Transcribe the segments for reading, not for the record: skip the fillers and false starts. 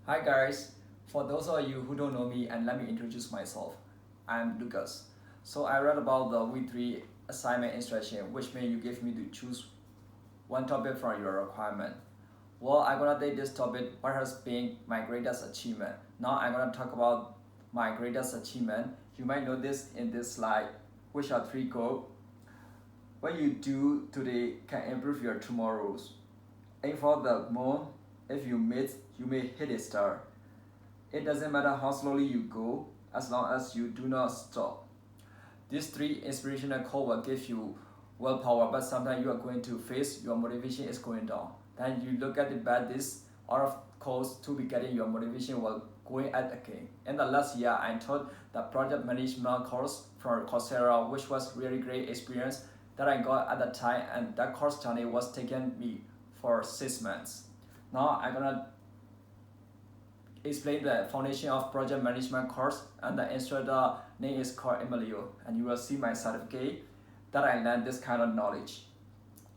Hi guys, for those of you who don't know me, and let me introduce myself. I'm Lucas. So I read about the V3 assignment instruction, which means you give me to choose one topic from your requirement. Well, I'm gonna take this topic, what has been my greatest achievement. Now I'm gonna talk about my greatest achievement. You might notice in this slide, which are three goals. What you do today can improve your tomorrows. Aim for the moon. If you miss, you may hit a star. It doesn't matter how slowly you go, as long as you do not stop. These three inspirational quotes will give you willpower, but sometimes you are going to face your motivation is going down. Then you look at the bad this out of course to be getting your motivation will going at again. In the last year, I taught the project management course from Coursera, which was really great experience that I got at the time, and that course journey was taking me for 6 months. Now I'm gonna explain the foundation of project management course, and the instructor name is called Emilio, and you will see my certificate that I learned this kind of knowledge.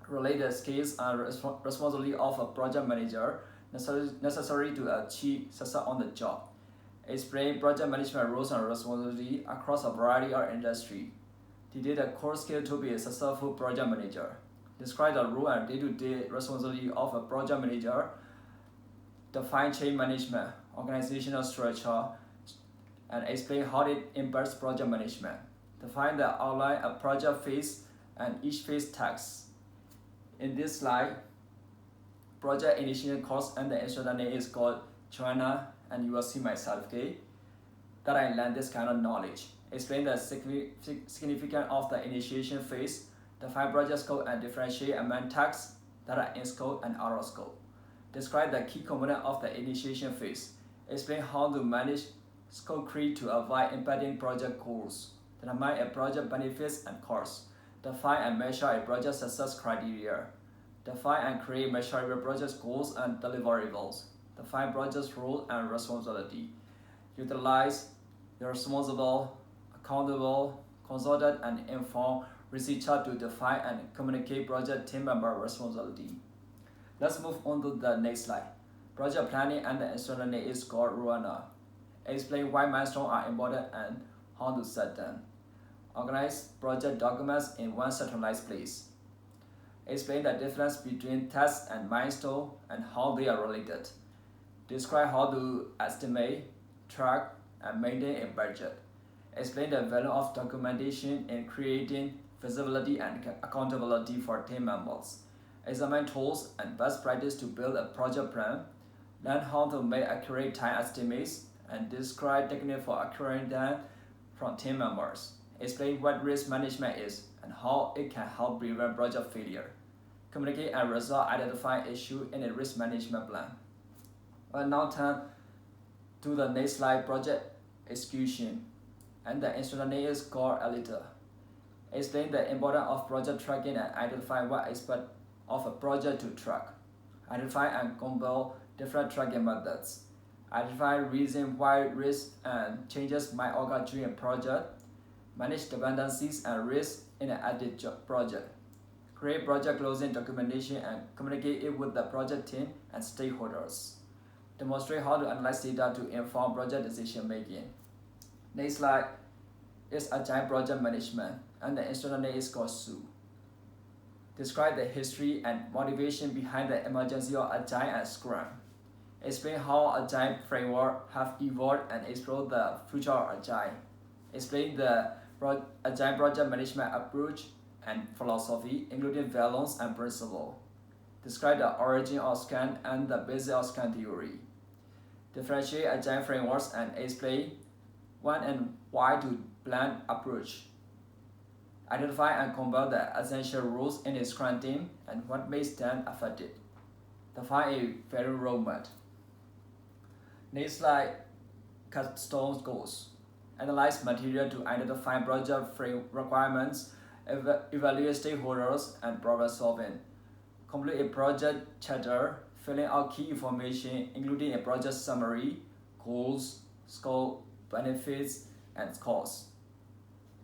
Related skills and responsibility of a project manager necessary to achieve success on the job. Explain project management roles and responsibility across a variety of industry. Detail the core skill to be a successful project manager. Describe the role and day-to-day responsibility of a project manager. Define change management, organizational structure, and explain how it impacts project management. Define the outline of project phase and each phase tasks. In this slide, project initiation course and the instructor name is called Joanna, and you will see my certificate that I learned this kind of knowledge. Explain the significance of the initiation phase. Define project scope and differentiate among tasks that are in scope and out of scope. Describe the key component of the initiation phase. Explain how to manage scope creep to avoid impacting project goals. Determine a project benefits and costs. Define and measure a project success criteria. Define and create measurable project goals and deliverables. Define project role and responsibility. Utilize the responsible, accountable, consulted, and informed researcher to define and communicate project team member responsibility. Let's move on to the next slide. Project planning, and the instructor name is called Ruana. Explain why milestones are important and how to set them. Organize project documents in one centralized place. Explain the difference between tasks and milestones and how they are related. Describe how to estimate, track, and maintain a budget. Explain the value of documentation in creating visibility and accountability for team members. Examine tools and best practice to build a project plan. Learn how to make accurate time estimates and describe techniques for accurate them from team members. Explain what risk management is and how it can help prevent project failure. Communicate and resolve identifying issues in a risk management plan. Well, now turn to the next slide, project execution, and the instructor name is called Alita. Explain the importance of project tracking and identify what aspect of a project to track. Identify and compare different tracking methods. Identify reasons why risks and changes might occur during a project. Manage dependencies and risks in an active project. Create project closing documentation and communicate it with the project team and stakeholders. Demonstrate how to analyze data to inform project decision making. Next slide is Agile project management, and the instructor name is called Sue. Describe the history and motivation behind the emergence of Agile and Scrum. Explain how Agile framework have evolved and explore the future of Agile. Explain the Agile project management approach and philosophy, including values and principles. Describe the origin of Scrum and the basis of Scrum theory. Differentiate Agile frameworks and explain when and why to plan approach. Identify and compare the essential rules in a Scrum team and what makes them effective. Define a value roadmap. Next slide, custom goals. Analyze material to identify project frame requirements, evaluate stakeholders, and problem solving. Complete a project chapter, filling out key information including a project summary, goals, scope, benefits, and costs.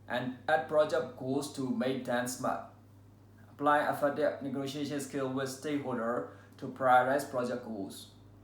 And add project goals to make them smart. Apply effective negotiation skills with stakeholders to prioritize project goals.